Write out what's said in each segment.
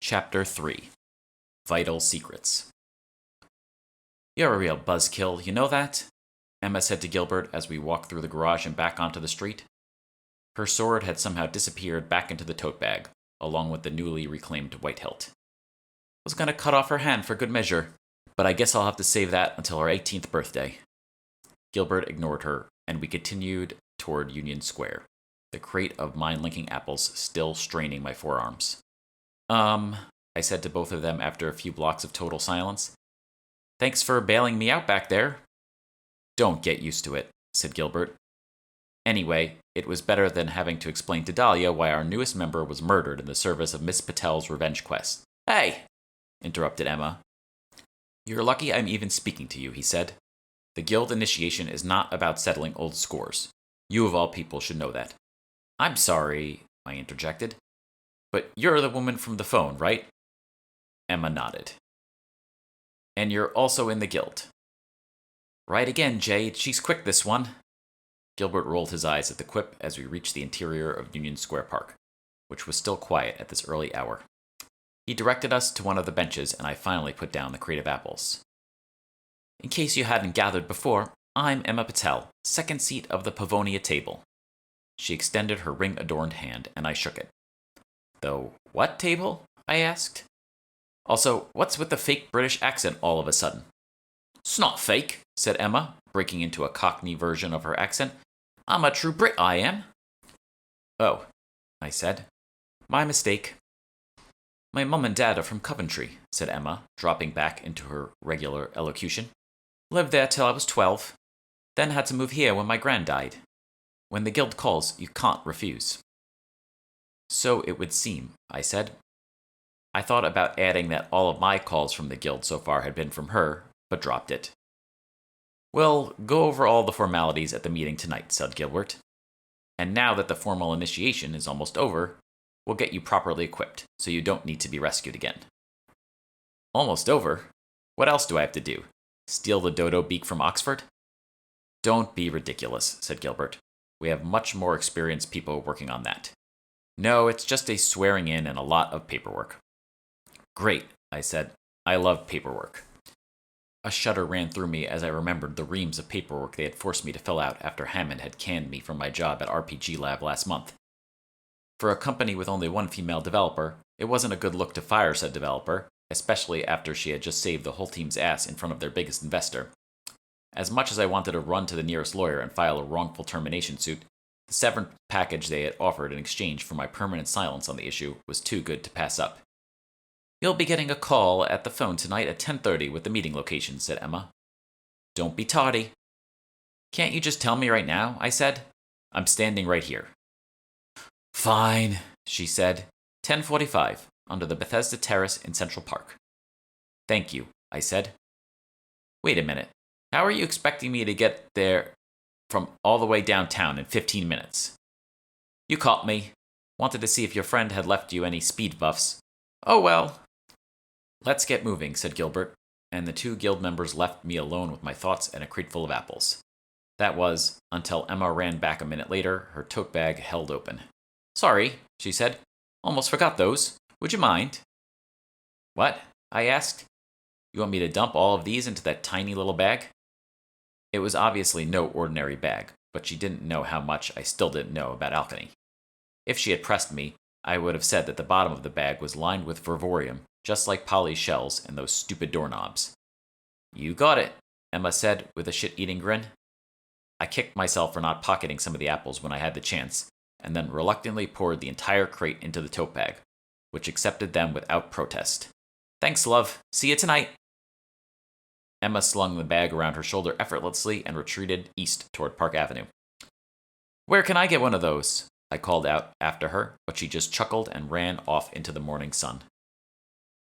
Chapter 3 Vital Secrets. "You're a real buzzkill, you know that?" Emma said to Gilbert as we walked through the garage and back onto the street. Her sword had somehow disappeared back into the tote bag, along with the newly reclaimed white hilt. "Was gonna cut off her hand for good measure, but I guess I'll have to save that until her 18th birthday." Gilbert ignored her, and we continued toward Union Square, the crate of mind-linking apples still straining my forearms. I said to both of them after a few blocks of total silence. "Thanks for bailing me out back there." "Don't get used to it," said Gilbert. "Anyway, it was better than having to explain to Dahlia why our newest member was murdered in the service of Miss Patel's revenge quest." "Hey!" interrupted Emma. "You're lucky I'm even speaking to you," he said. "The guild initiation is not about settling old scores. You of all people should know that." "I'm sorry," I interjected. "But you're the woman from the phone, right?" Emma nodded. "And you're also in the guild." "Right again, Jade. She's quick, this one." Gilbert rolled his eyes at the quip as we reached the interior of Union Square Park, which was still quiet at this early hour. He directed us to one of the benches, and I finally put down the crate of apples. "In case you hadn't gathered before, I'm Emma Patel, second seat of the Pavonia table." She extended her ring-adorned hand, and I shook it. "The what table?" I asked. "Also, what's with the fake British accent all of a sudden?" "It's not fake," said Emma, breaking into a Cockney version of her accent. "I'm a true Brit, I am." "Oh," I said. "My mistake." "My mum and dad are from Coventry," said Emma, dropping back into her regular elocution. "Lived there till I was 12. Then had to move here when my gran died. When the guild calls, you can't refuse." "So it would seem," I said. I thought about adding that all of my calls from the guild so far had been from her, but dropped it. "We'll go over all the formalities at the meeting tonight," said Gilbert. "And now that the formal initiation is almost over, we'll get you properly equipped, so you don't need to be rescued again." "Almost over? What else do I have to do? Steal the dodo beak from Oxford?" "Don't be ridiculous," said Gilbert. "We have much more experienced people working on that. No, it's just a swearing in and a lot of paperwork." "Great," I said. "I love paperwork." A shudder ran through me as I remembered the reams of paperwork they had forced me to fill out after Hammond had canned me from my job at RPG Lab last month. For a company with only one female developer, it wasn't a good look to fire said developer, especially after she had just saved the whole team's ass in front of their biggest investor. As much as I wanted to run to the nearest lawyer and file a wrongful termination suit, the severance package they had offered in exchange for my permanent silence on the issue was too good to pass up. "You'll be getting a call at the phone tonight at 10:30 with the meeting location," said Emma. "Don't be tardy." "Can't you just tell me right now?" I said. "I'm standing right here." "Fine," she said. 10:45, under the Bethesda Terrace in Central Park." "Thank you," I said. "Wait a minute. How are you expecting me to get there from all the way downtown in 15 minutes? "You caught me. Wanted to see if your friend had left you any speed buffs. Oh well." "Let's get moving," said Gilbert, and the two guild members left me alone with my thoughts and a crateful of apples. That was, until Emma ran back a minute later, her tote bag held open. "Sorry," she said. "Almost forgot those. Would you mind?" "What?" I asked. "You want me to dump all of these into that tiny little bag?" It was obviously no ordinary bag, but she didn't know how much I still didn't know about alchemy. If she had pressed me, I would have said that the bottom of the bag was lined with vervorium, just like Polly's shells and those stupid doorknobs. "You got it," Emma said with a shit-eating grin. I kicked myself for not pocketing some of the apples when I had the chance, and then reluctantly poured the entire crate into the tote bag, which accepted them without protest. "Thanks, love. See you tonight." Emma slung the bag around her shoulder effortlessly and retreated east toward Park Avenue. "Where can I get one of those?" I called out after her, but she just chuckled and ran off into the morning sun.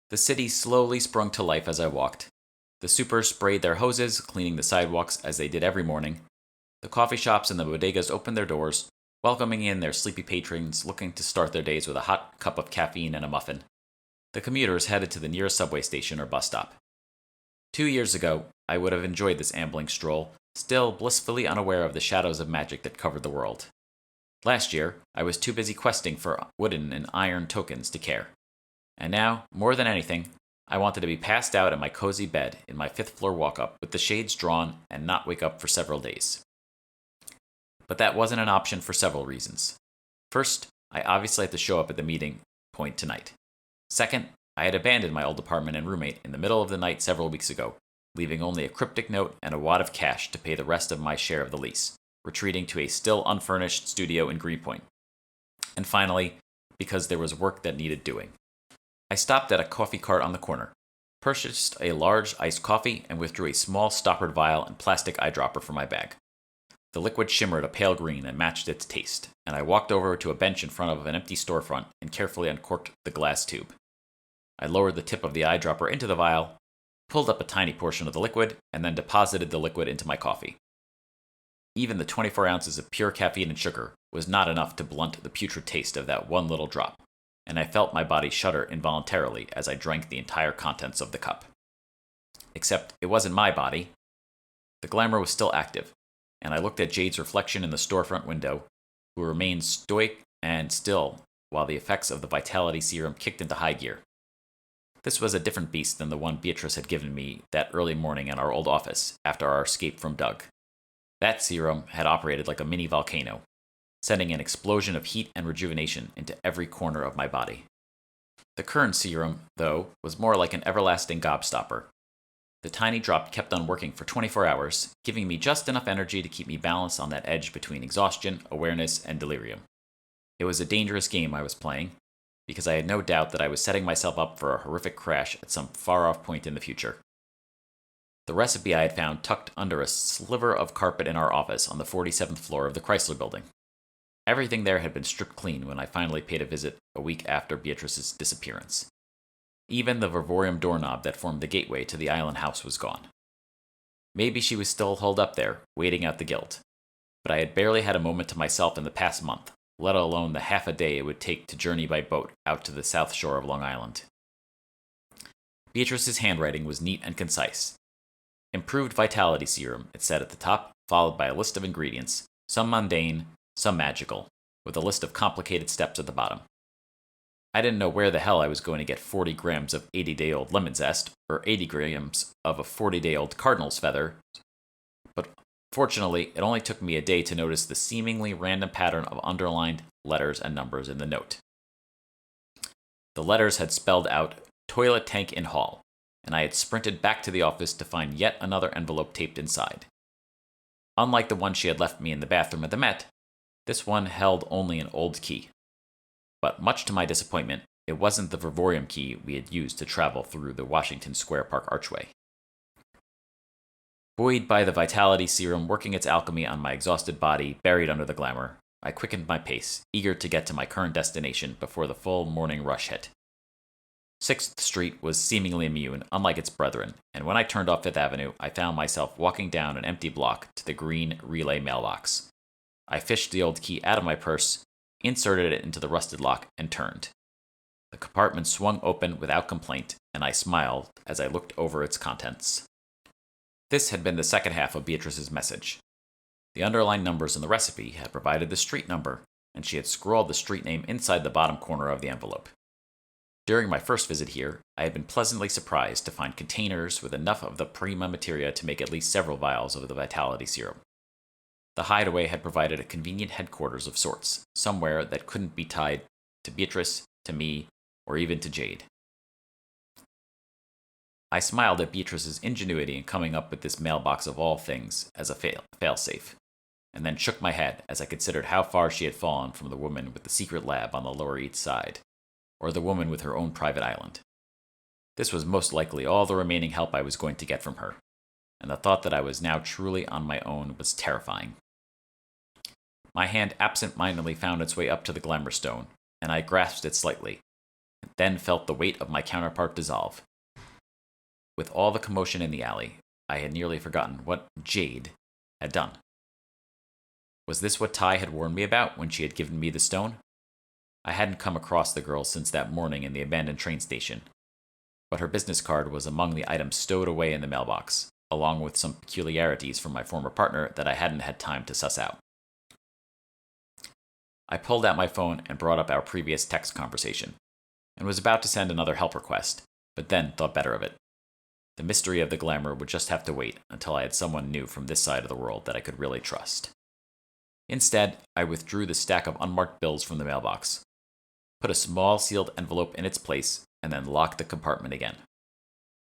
The city slowly sprung to life as I walked. The supers sprayed their hoses, cleaning the sidewalks as they did every morning. The coffee shops and the bodegas opened their doors, welcoming in their sleepy patrons looking to start their days with a hot cup of caffeine and a muffin. The commuters headed to the nearest subway station or bus stop. 2 years ago, I would have enjoyed this ambling stroll, still blissfully unaware of the shadows of magic that covered the world. Last year, I was too busy questing for wooden and iron tokens to care. And now, more than anything, I wanted to be passed out in my cozy bed in my 5th-floor walk-up with the shades drawn and not wake up for several days. But that wasn't an option for several reasons. First, I obviously had to show up at the meeting point tonight. Second, I had abandoned my old apartment and roommate in the middle of the night several weeks ago, leaving only a cryptic note and a wad of cash to pay the rest of my share of the lease, retreating to a still unfurnished studio in Greenpoint. And finally, because there was work that needed doing. I stopped at a coffee cart on the corner, purchased a large iced coffee, and withdrew a small stoppered vial and plastic eyedropper from my bag. The liquid shimmered a pale green and matched its taste, and I walked over to a bench in front of an empty storefront and carefully uncorked the glass tube. I lowered the tip of the eyedropper into the vial, pulled up a tiny portion of the liquid, and then deposited the liquid into my coffee. Even the 24 ounces of pure caffeine and sugar was not enough to blunt the putrid taste of that one little drop, and I felt my body shudder involuntarily as I drank the entire contents of the cup. Except it wasn't my body. The glamour was still active, and I looked at Jade's reflection in the storefront window, who remained stoic and still while the effects of the vitality serum kicked into high gear. This was a different beast than the one Beatrice had given me that early morning in our old office after our escape from Doug. That serum had operated like a mini volcano, sending an explosion of heat and rejuvenation into every corner of my body. The current serum, though, was more like an everlasting gobstopper. The tiny drop kept on working for 24 hours, giving me just enough energy to keep me balanced on that edge between exhaustion, awareness, and delirium. It was a dangerous game I was playing, because I had no doubt that I was setting myself up for a horrific crash at some far-off point in the future. The recipe I had found tucked under a sliver of carpet in our office on the 47th floor of the Chrysler Building. Everything there had been stripped clean when I finally paid a visit a week after Beatrice's disappearance. Even the vivorium doorknob that formed the gateway to the island house was gone. Maybe she was still holed up there, waiting out the guild. But I had barely had a moment to myself in the past month, let alone the half a day it would take to journey by boat out to the south shore of Long Island. Beatrice's handwriting was neat and concise. Improved vitality serum, it said at the top, followed by a list of ingredients, some mundane, some magical, with a list of complicated steps at the bottom. I didn't know where the hell I was going to get 40 grams of 80-day-old lemon zest, or 80 grams of a 40-day-old cardinal's feather, but fortunately, it only took me a day to notice the seemingly random pattern of underlined letters and numbers in the note. The letters had spelled out toilet tank in hall, and I had sprinted back to the office to find yet another envelope taped inside. Unlike the one she had left me in the bathroom at the Met, this one held only an old key. But much to my disappointment, it wasn't the vivorium key we had used to travel through the Washington Square Park archway. Buoyed by the vitality serum working its alchemy on my exhausted body buried under the glamour, I quickened my pace, eager to get to my current destination before the full morning rush hit. 6th Street was seemingly immune, unlike its brethren, and when I turned off 5th Avenue, I found myself walking down an empty block to the green relay mailbox. I fished the old key out of my purse, inserted it into the rusted lock, and turned. The compartment swung open without complaint, and I smiled as I looked over its contents. This had been the second half of Beatrice's message. The underlined numbers in the recipe had provided the street number, and she had scrawled the street name inside the bottom corner of the envelope. During my first visit here, I had been pleasantly surprised to find containers with enough of the prima materia to make at least several vials of the vitality serum. The hideaway had provided a convenient headquarters of sorts, somewhere that couldn't be tied to Beatrice, to me, or even to Jade. I smiled at Beatrice's ingenuity in coming up with this mailbox of all things as a failsafe, and then shook my head as I considered how far she had fallen from the woman with the secret lab on the Lower East Side, or the woman with her own private island. This was most likely all the remaining help I was going to get from her, and the thought that I was now truly on my own was terrifying. My hand absent-mindedly found its way up to the glamour stone, and I grasped it slightly, and then felt the weight of my counterpart dissolve. With all the commotion in the alley, I had nearly forgotten what Jade had done. Was this what Ty had warned me about when she had given me the stone? I hadn't come across the girl since that morning in the abandoned train station, but her business card was among the items stowed away in the mailbox, along with some peculiarities from my former partner that I hadn't had time to suss out. I pulled out my phone and brought up our previous text conversation. and was about to send another help request, but then thought better of it. The mystery of the glamour would just have to wait until I had someone new from this side of the world that I could really trust. Instead, I withdrew the stack of unmarked bills from the mailbox, put a small sealed envelope in its place, and then locked the compartment again.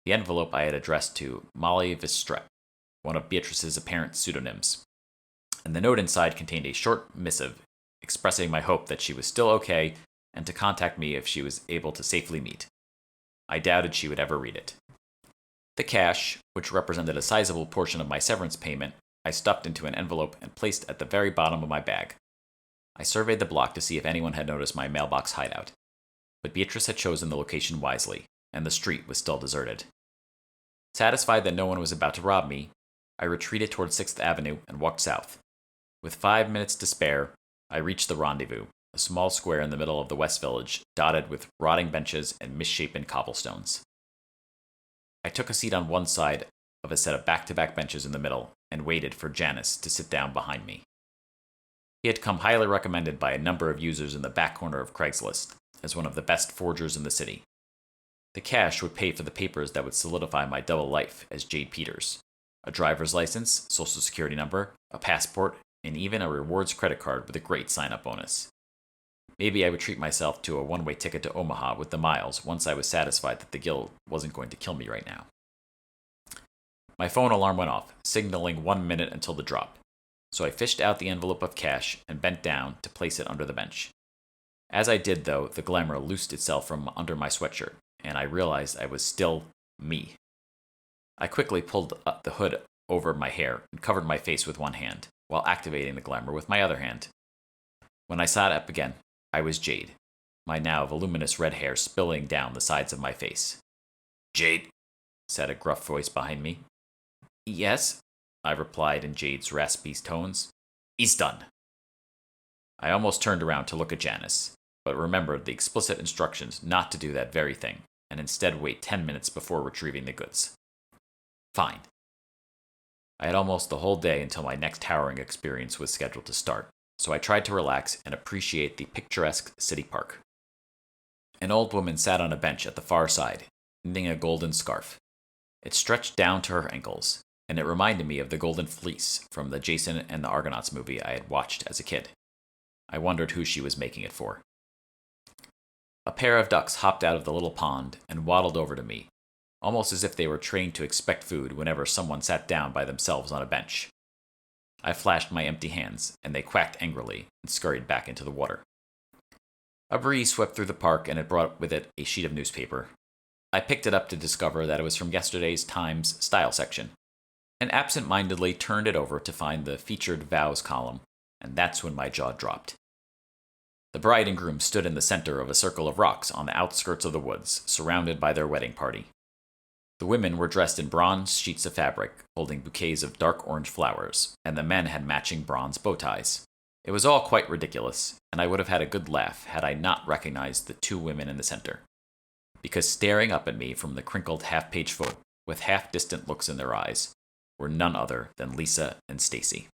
The envelope I had addressed to Molly Vistret, one of Beatrice's apparent pseudonyms, and the note inside contained a short missive expressing my hope that she was still okay and to contact me if she was able to safely meet. I doubted she would ever read it. The cash, which represented a sizable portion of my severance payment, I stuffed into an envelope and placed at the very bottom of my bag. I surveyed the block to see if anyone had noticed my mailbox hideout, but Beatrice had chosen the location wisely, and the street was still deserted. Satisfied that no one was about to rob me, I retreated toward 6th Avenue and walked south. With 5 minutes to spare, I reached the Rendezvous, a small square in the middle of the West Village, dotted with rotting benches and misshapen cobblestones. I took a seat on one side of a set of back-to-back benches in the middle and waited for Janice to sit down behind me. He had come highly recommended by a number of users in the back corner of Craigslist as one of the best forgers in the city. The cash would pay for the papers that would solidify my double life as Jade Peters: a driver's license, social security number, a passport, and even a rewards credit card with a great sign-up bonus. Maybe I would treat myself to a one-way ticket to Omaha with the miles once I was satisfied that the guild wasn't going to kill me right now. My phone alarm went off, signaling 1 minute until the drop, so I fished out the envelope of cash and bent down to place it under the bench. As I did, though, the glamour loosed itself from under my sweatshirt, and I realized I was still me. I quickly pulled up the hood over my hair and covered my face with one hand, while activating the glamour with my other hand. When I sat up again, I was Jade, my now voluminous red hair spilling down the sides of my face. "Jade," said a gruff voice behind me. "Yes," I replied in Jade's raspy tones. "He's done." I almost turned around to look at Janice, but remembered the explicit instructions not to do that very thing, and instead wait 10 minutes before retrieving the goods. Fine. I had almost the whole day until my next towering experience was scheduled to start, so I tried to relax and appreciate the picturesque city park. An old woman sat on a bench at the far side, knitting a golden scarf. It stretched down to her ankles, and it reminded me of the Golden Fleece from the Jason and the Argonauts movie I had watched as a kid. I wondered who she was making it for. A pair of ducks hopped out of the little pond and waddled over to me, almost as if they were trained to expect food whenever someone sat down by themselves on a bench. I flashed my empty hands, and they quacked angrily and scurried back into the water. A breeze swept through the park, and it brought with it a sheet of newspaper. I picked it up to discover that it was from yesterday's Times style section, and absent-mindedly turned it over to find the featured vows column, and that's when my jaw dropped. The bride and groom stood in the center of a circle of rocks on the outskirts of the woods, surrounded by their wedding party. The women were dressed in bronze sheets of fabric, holding bouquets of dark orange flowers, and the men had matching bronze bow ties. It was all quite ridiculous, and I would have had a good laugh had I not recognized the two women in the center, because staring up at me from the crinkled half-page photo, with half-distant looks in their eyes, were none other than Lisa and Stacy.